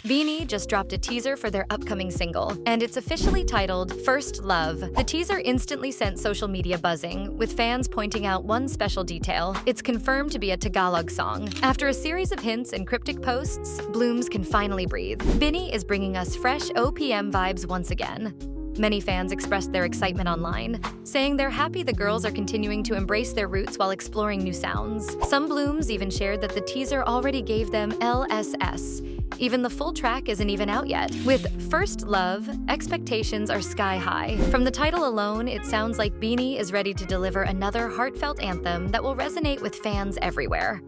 BINI just dropped a teaser for their upcoming single, and it's officially titled First Love. The teaser instantly sent social media buzzing, with fans pointing out one special detail. It's confirmed to be a Tagalog song. After a series of hints and cryptic posts, Blooms can finally breathe. BINI is bringing us fresh OPM vibes once again. Many fans expressed their excitement online, saying they're happy the girls are continuing to embrace their roots while exploring new sounds. Some Blooms even shared that the teaser already gave them LSS. Even the full track isn't even out yet. With First Love, expectations are sky high. From the title alone, it sounds like BINI is ready to deliver another heartfelt anthem that will resonate with fans everywhere.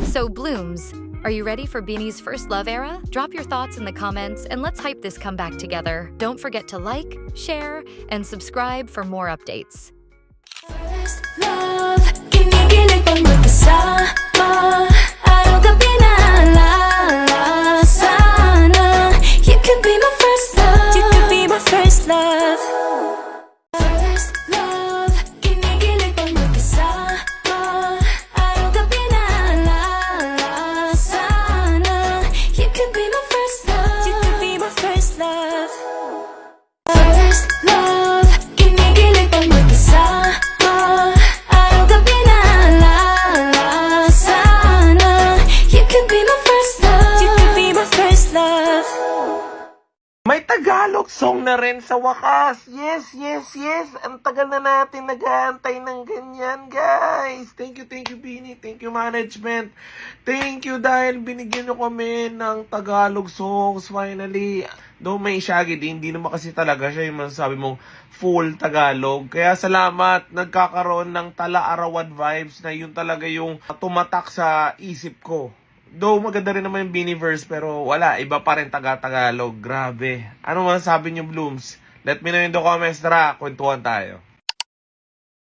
So Blooms, are you ready for BINI's First Love era? Drop your thoughts in the comments and let's hype this comeback together. Don't forget to like, share, and subscribe for more updates. First love, kinikilig pang magkasama, araw-gabi naalala. Sana you could be my first love. You could be my first love. First love, kinikilig pang magkasama, araw-gabi naalala. Sana you could be my first love. You could be my first love. First love, kinikilig pang magkasama, araw-gabi naalala. Sana you could be my first love. You could be my first love. May Tagalog song na rin sa wakas. Yes, yes, yes. Ang tagal na natin nag-aantay ng ganyan, guys. Thank you, BINI. Thank you, management. Thank you dahil binigyan nyo kami ng Tagalog songs finally. Though may Shaggy din, hindi naman kasi talaga siya yung masasabi mong full Tagalog. Kaya salamat, nagkakaroon ng tala-arawad vibes na yun talaga yung tumatak sa isip ko. Though maganda rin naman yung BINI-verse, pero wala, iba pa rin taga-Tagalog. Grabe. Ano masasabi niyo, Blooms? Let me know in the comments, tara, kwentuhan tayo.